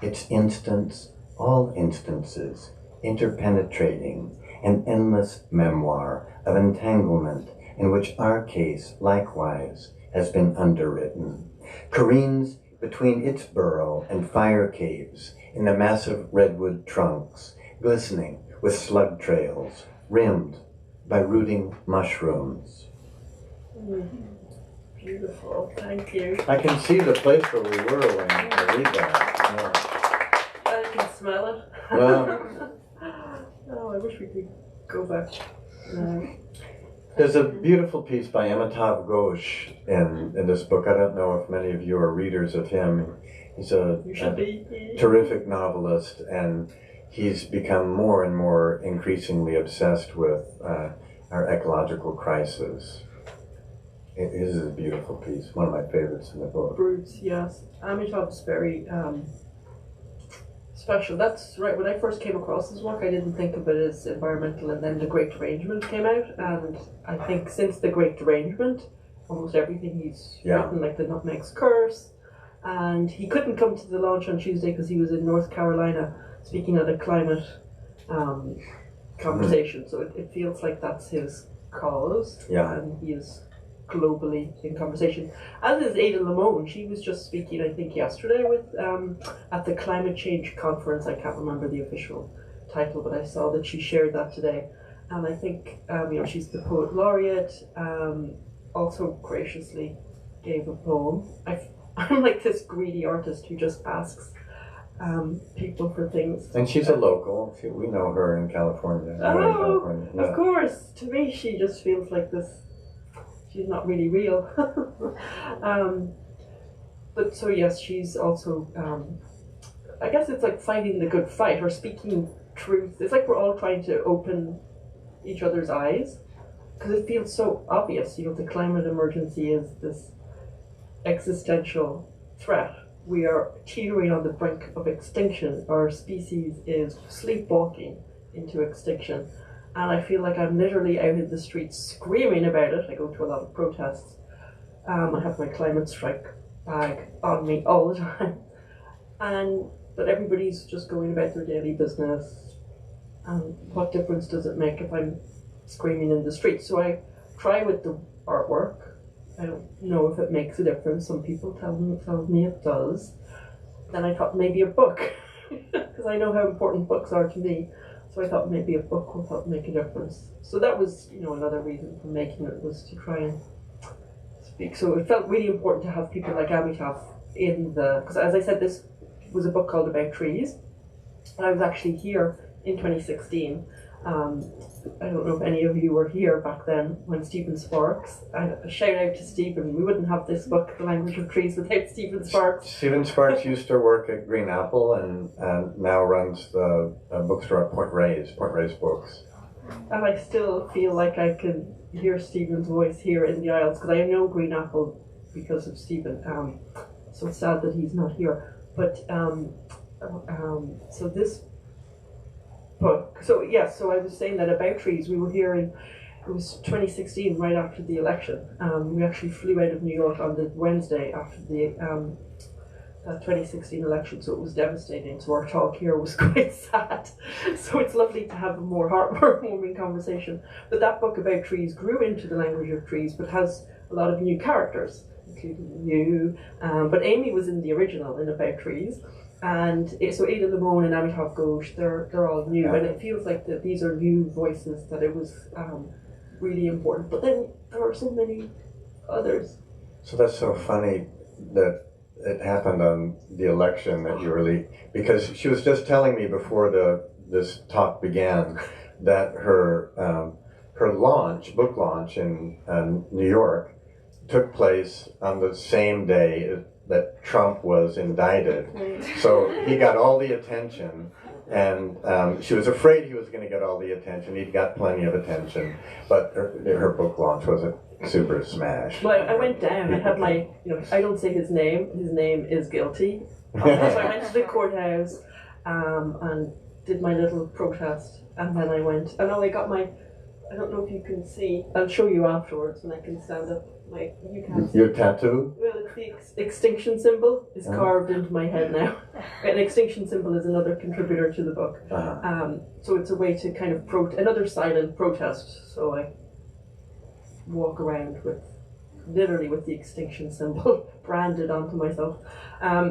its instance, all instances, interpenetrating, an endless memoir of entanglement in which our case, likewise, has been underwritten, careens between its burrow and fire caves in the massive redwood trunks, glistening with slug trails, rimmed by rooting mushrooms. Beautiful, thank you. I can see the place where we were when I read that. I can smell it. Well, Oh, I wish we could go back. there's a beautiful piece by Amitav Ghosh in this book. I don't know if many of you are readers of him. He's a You should be. terrific novelist, and he's become more and more increasingly obsessed with our ecological crisis. It is a beautiful piece, one of my favorites in the book. Brutes, yes. Amitav's very special. That's right. When I first came across his work, I didn't think of it as environmental, and then The Great Derangement came out, and I think since The Great Derangement, almost everything he's written, like The Nutmeg's Curse, and he couldn't come to the launch on Tuesday because he was in North Carolina speaking at a climate conversation. So it feels like that's his cause, and he is globally in conversation. As is Ada Limon. She was just speaking, I think, yesterday with at the climate change conference. I can't remember the official title, but I saw that she shared that today. And I think she's the poet laureate. Also graciously gave a poem. I'm like this greedy artist who just asks people for things. And she's a local. We know her in California. Of course. To me, she just feels like this. She's not really real. But so yes, she's also, I guess it's like fighting the good fight or speaking truth. It's like we're all trying to open each other's eyes because it feels so obvious. The climate emergency is this existential threat. We are teetering on the brink of extinction. Our species is sleepwalking into extinction. And I feel like I'm literally out in the streets screaming about it. I go to a lot of protests. I have my climate strike bag on me all the time. But everybody's just going about their daily business. And what difference does it make if I'm screaming in the street? So I try with the artwork. I don't know if it makes a difference. Some people tell me it does. Then I thought maybe a book, because I know how important books are to me. So I thought maybe a book will help make a difference. So that was, another reason for making it, was to try and speak. So it felt really important to have people like Amitav in because as I said, this was a book called About Trees. And I was actually here in 2016. I don't know if any of you were here back then when Stephen Sparks. A shout out to Stephen. We wouldn't have this book, The Language of Trees, without Stephen Sparks. Stephen Sparks used to work at Green Apple and now runs the bookstore at Point Reyes Books. And I still feel like I can hear Stephen's voice here in the aisles because I know Green Apple because of Stephen. So it's sad that he's not here. But so this book. So yes, so I was saying that About Trees, we were here it was 2016, right after the election. We actually flew out of New York on the Wednesday after the 2016 election, so it was devastating. So our talk here was quite sad. So it's lovely to have a more heartwarming conversation. But that book About Trees grew into The Language of Trees, but has a lot of new characters, including you. But Amy was in the original in About Trees. And so Ada Limon and Amitav Ghosh, they're all new, and it feels like that these are new voices, that it was really important. But then there are so many others. So that's so funny that it happened on the election that you really, because she was just telling me before this talk began that her book launch in New York took place on the same day that Trump was indicted. So he got all the attention, and she was afraid he was going to get all the attention. He'd got plenty of attention, but her book launch was a super smash. Well, I went down. I had my, I don't say his name. His name is guilty. So I went to the courthouse and did my little protest, and then I went. I got my. I don't know if you can see. I'll show you afterwards when I can stand up. You can't see. Your tattoo? Well, it's the extinction symbol is carved into my head now. An extinction symbol is another contributor to the book. So it's a way to kind of another silent protest. So I walk around literally with the extinction symbol branded onto myself.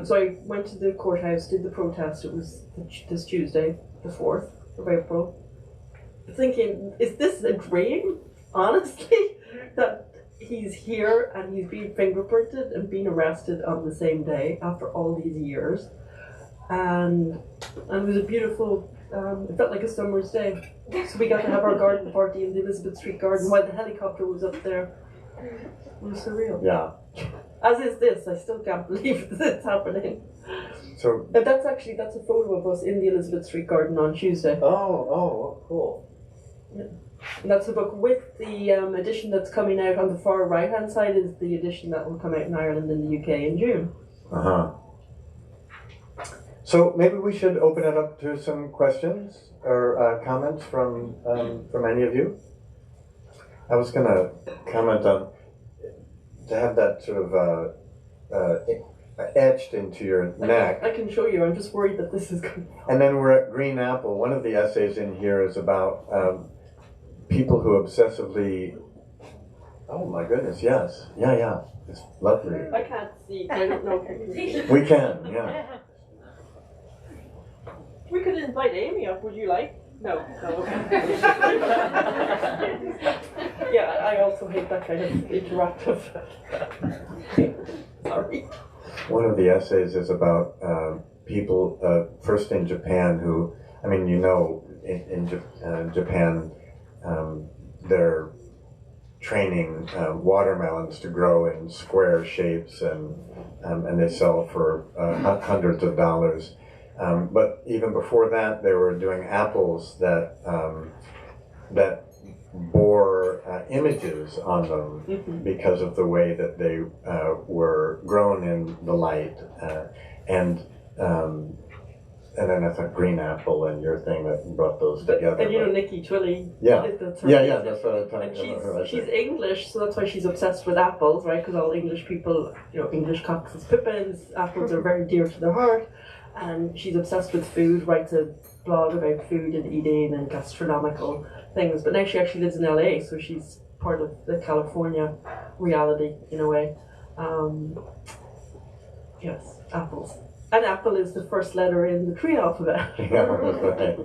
So I went to the courthouse, did the protest. It was this Tuesday, the 4th of April. Thinking, is this a dream? Honestly, that he's here and he's being fingerprinted and being arrested on the same day after all these years. And it was a beautiful, it felt like a summer's day. So we got to have our garden party in the Elizabeth Street garden while the helicopter was up there. It was surreal. Yeah. As is this, I still can't believe that it's happening. So. But that's a photo of us in the Elizabeth Street garden on Tuesday. Oh, cool. Yeah. And that's the book with the edition that's coming out on the far right hand side is the edition that will come out in Ireland and the UK in June. Uh-huh. So maybe we should open it up to some questions or comments from any of you. I was going to comment on to have that sort of etched into your neck. I can show you. I'm just worried that this is going. And then we're at Green Apple. One of the essays in here is about people who obsessively. Oh my goodness! Yes, yeah. It's lovely. I can't see. I don't know. We can, yeah. We could invite Amy up. Would you like? No. Okay. Yeah, I also hate that kind of interactive. Sorry. One of the essays is about people, first in Japan, who, I mean, in Japan, they're training watermelons to grow in square shapes, and they sell for hundreds of dollars. But even before that, they were doing apples that bore images on them because of the way that they were grown in the light, and then I thought Green Apple and your thing that brought those together. And Nikki Twilley. Yeah, that's what I thought. And she's English, so that's why she's obsessed with apples, right? Because all English people, English cocks as pippins, apples are very dear to their heart. And she's obsessed with food, writes a blog about food and eating and gastronomical things. But now she actually lives in LA, so she's part of the California reality in a way. Yes, apples. And apple is the first letter in the Cree alphabet. Yeah, right.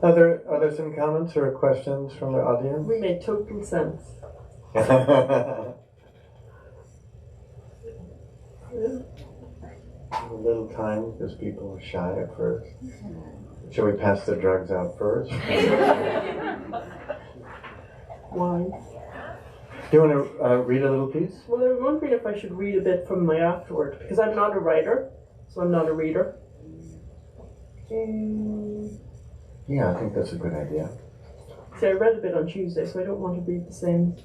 Are there some comments or questions from the audience? We made total sense. A little time because people are shy at first. Shall we pass the drugs out first? Wine. Do you want to read a little piece? Well, I'm wondering if I should read a bit from my afterword, because I'm not a writer, so I'm not a reader. Yeah, I think that's a good idea. See, I read a bit on Tuesday, so I don't want to read the same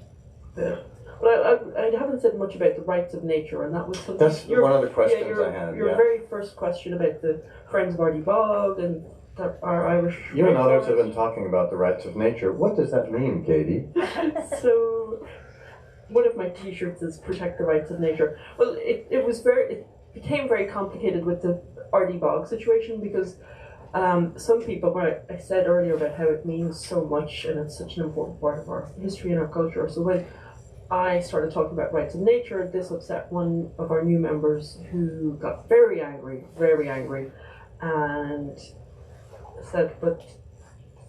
bit. But I haven't said much about the rights of nature, and that was something. That's one of the questions I had. Your very first question about the Friends of Ardy Bog and our Irish. You and others have been talking about the rights of nature. What does that mean, Katie? So, one of my T-shirts is "Protect the Rights of Nature." Well, it became very complicated with the Ardy Bog situation because some people, I said earlier about how it means so much and it's such an important part of our history and our culture. So when I started talking about rights of nature, this upset one of our new members who got very angry, and said, but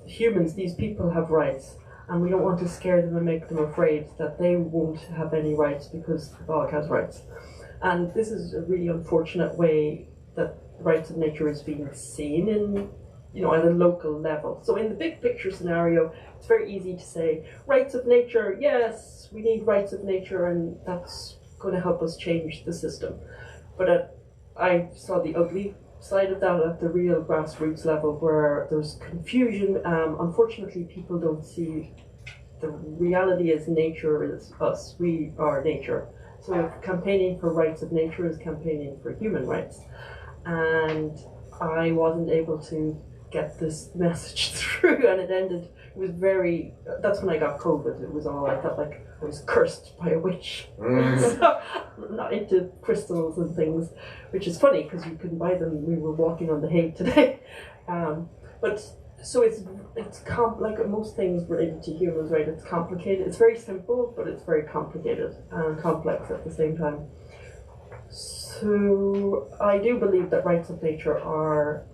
humans, these people have rights, and we don't want to scare them and make them afraid that they won't have any rights because the bog has rights. And this is a really unfortunate way that the rights of nature is being seen in, at a local level. So in the big picture scenario, it's very easy to say, rights of nature, yes, we need rights of nature, and that's going to help us change the system. But I saw the ugly side of that at the real grassroots level where there's confusion. Unfortunately, people don't see the reality as nature is us. We are nature. So if campaigning for rights of nature is campaigning for human rights. And I wasn't able to get this message through, and that's when I got COVID. It was all, I felt like I was cursed by a witch. So I'm not into crystals and things, which is funny because you can buy them. We were walking on the hay today. But so it's like most things related to humans, right? It's complicated. It's very simple, but it's very complicated and complex at the same time. So I do believe that rights of nature are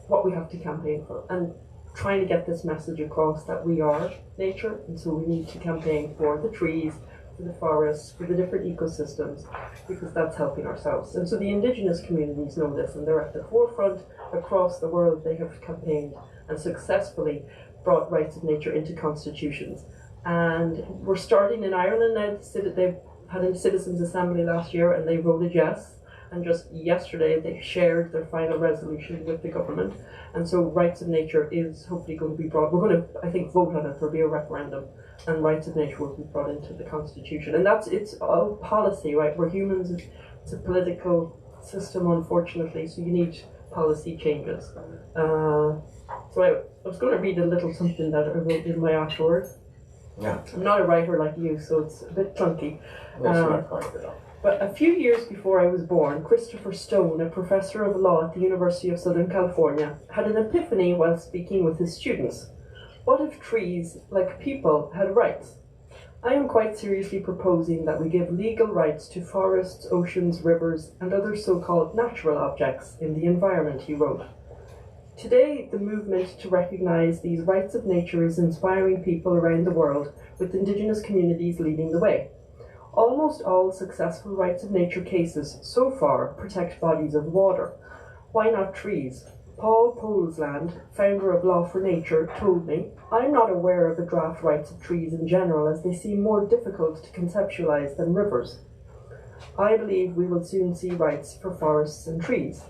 what we have to campaign for. And trying to get this message across that we are nature, and so we need to campaign for the trees, for the forests, for the different ecosystems, because that's helping ourselves. And so the indigenous communities know this, and they're at the forefront across the world. They have campaigned and successfully brought rights of nature into constitutions. And we're starting in Ireland now. They've had a citizens' assembly last year, and they voted yes. And just yesterday, they shared their final resolution with the government. And so rights of nature is hopefully going to be brought. We're going to, I think, vote on it. There'll be a referendum, and rights of nature will be brought into the constitution. And it's all policy, right? We're humans. It's a political system, unfortunately. So you need policy changes. So I was going to read a little something that I wrote in my afterword. Yeah. I'm not a writer like you, so it's a bit clunky. That's not quite good. But a few years before I was born, Christopher Stone, a professor of law at the University of Southern California, had an epiphany while speaking with his students. What if trees, like people, had rights? I am quite seriously proposing that we give legal rights to forests, oceans, rivers, and other so-called natural objects in the environment, he wrote. Today, the movement to recognize these rights of nature is inspiring people around the world, with indigenous communities leading the way. Almost all successful rights of nature cases so far protect bodies of water. Why not trees? Paul Polsland, founder of Law for Nature, told me, I'm not aware of the draft rights of trees in general, as they seem more difficult to conceptualize than rivers. I believe we will soon see rights for forests and trees.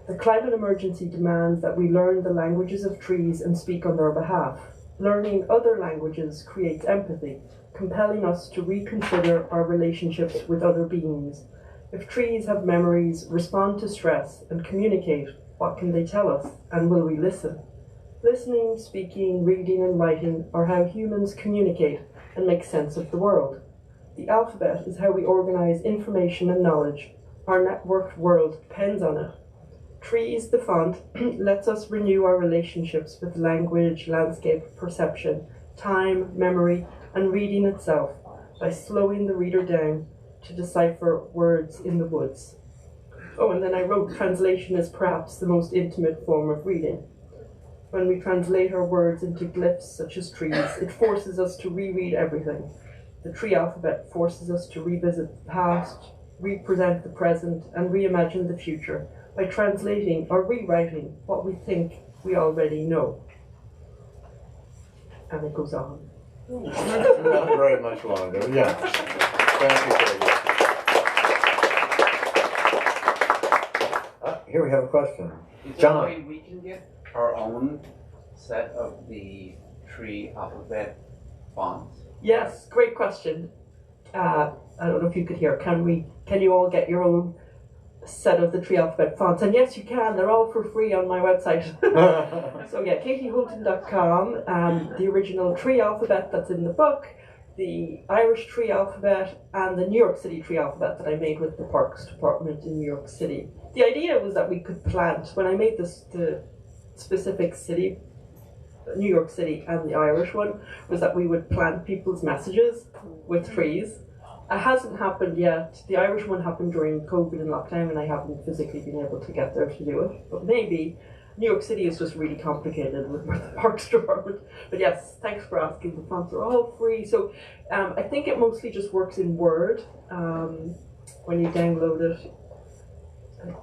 The climate emergency demands that we learn the languages of trees and speak on their behalf. Learning other languages creates empathy, compelling us to reconsider our relationships with other beings. If trees have memories, respond to stress, and communicate, what can they tell us, and will we listen? Listening, speaking, reading, and writing are how humans communicate and make sense of the world. The alphabet is how we organize information and knowledge. Our networked world depends on it. Trees, the font, lets us renew our relationships with language, landscape, perception, time, memory, and reading itself by slowing the reader down to decipher words in the woods. Oh, and then I wrote, translation is perhaps the most intimate form of reading. When we translate our words into glyphs such as trees, it forces us to reread everything. The tree alphabet forces us to revisit the past, represent the present, and reimagine the future by translating or rewriting what we think we already know. And it goes on. Not very much longer. Yeah. Thank you, Katie. Here we have a question. Is there John. a way we can get our own set of the tree alphabet fonts? Yes, great question. I don't know if you could hear. Can you all get your own set of the tree alphabet fonts? And yes, you can. They're all for free on my website. So yeah, katieholten.com. The original tree alphabet that's in the book, the Irish tree alphabet, and the New York City tree alphabet that I made with the Parks Department in New York City. The idea was that we could plant, when I made this, the specific city, New York City and the Irish one, was that we would plant people's messages with trees. It hasn't happened yet. The Irish one happened during COVID and lockdown, and I haven't physically been able to get there to do it. But maybe. New York City is just really complicated with the Parks Department. But yes, thanks for asking. The fonts are all free. So I think it mostly just works in Word when you download it.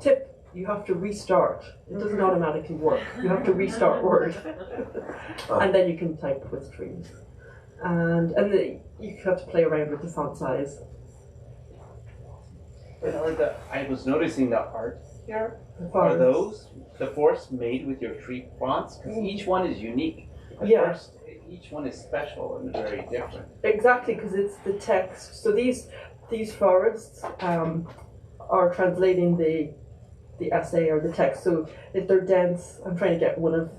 Tip, you have to restart. It doesn't automatically work. You have to restart Word. And then you can type with trees. And you have to play around with the font size. I was noticing the art here. Fonts. Are those the forests made with your tree fonts? Because each one is unique. Yeah. Each one is special and very different. Exactly, because it's the text. So these forests are translating the essay or the text. So if they're dense, I'm trying to get one of.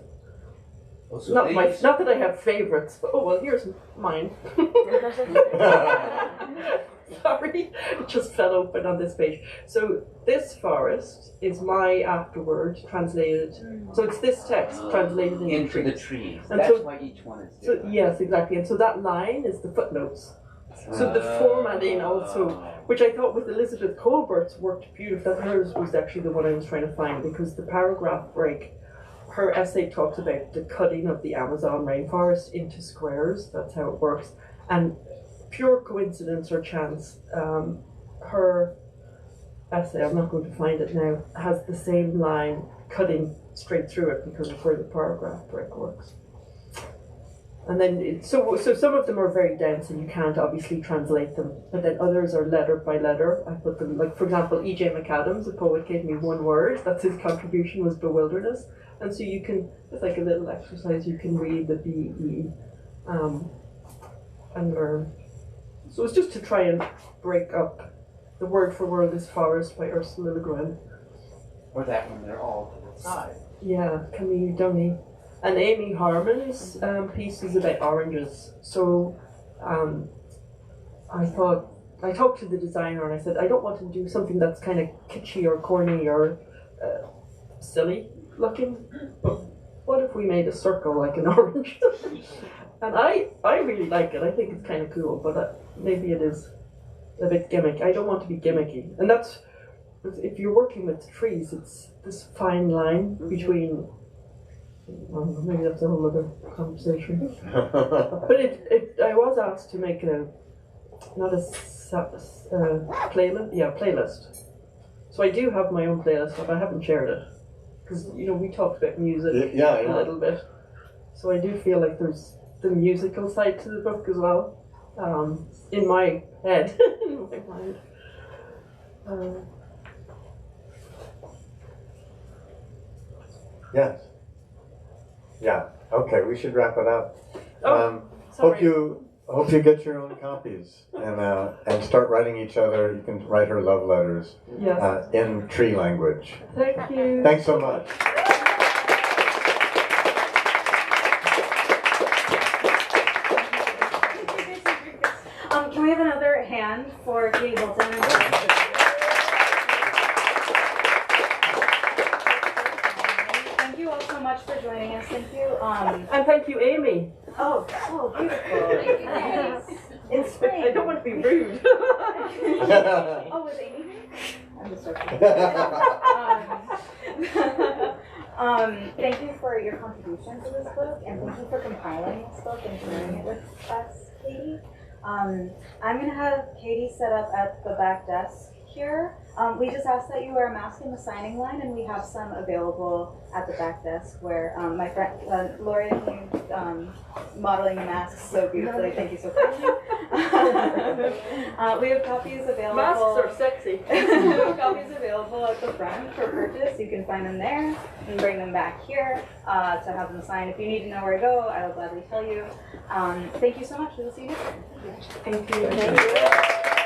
So Not that I have favorites, but oh well, here's mine. Sorry, it just fell open on this page. So this forest is my afterword translated. So it's this text translated into the trees. And That's so, why each one is so different. yes, exactly. And so that line is the footnotes. So the formatting also, which I thought with Elizabeth Colbert's worked beautiful. That hers was actually the one I was trying to find, because the paragraph break her essay talks about the cutting of the Amazon rainforest into squares. That's how it works. And pure coincidence or chance, her essay, I'm not going to find it now, has the same line cutting straight through it because of where the paragraph break works. And then, so some of them are very dense and you can't obviously translate them, but then others are letter by letter. I put them, like for example, E.J. McAdams, the poet, gave me one word. That's his contribution, was bewilderness. And so you can, it's like a little exercise, you can read the B.E. And learn. So it's just to try and break up. The word for world is forest by Ursula Le Guin. Or that when they're all to the side. Yeah, Camille Dungy. And Amy Harmon's piece is about oranges. So I talked to the designer and I said, I don't want to do something that's kind of kitschy or corny or silly looking, but what if we made a circle like an orange? And I really like it. I think it's kind of cool, but maybe it is a bit gimmick. I don't want to be gimmicky. And that's, if you're working with trees, it's this fine line between, maybe that's a whole other conversation. But I was asked to make playlist. So I do have my own playlist, but I haven't shared it. Because, we talked about music a little bit. So I do feel like there's the musical side to the book as well. In my head, in my mind. Yes. Yeah. Okay, we should wrap it up. Sorry. Hope you get your own copies and start writing each other. You can write her love letters in tree language. Thank you. Thanks so much. Can we have another hand for Katie Holten? Thank you all so much for joining us. Thank you. And thank you, Amy. Oh, beautiful. It's spring. I don't want to be rude. Oh, was Amy here? I'm just joking. Thank you for your contribution to this book, and thank you for compiling this book and sharing it with us, Katie. I'm going to have Katie set up at the back desk here. We just asked that you wear a mask in the signing line, and we have some available at the back desk where my friend, Lori, modeling the masks so beautifully. Thank you so much. We have copies available. Masks are sexy. We have copies available at the front for purchase. You can find them there and bring them back here to have them signed. If you need to know where to go, I will gladly tell you. Thank you so much. We will see you next time. Thank you.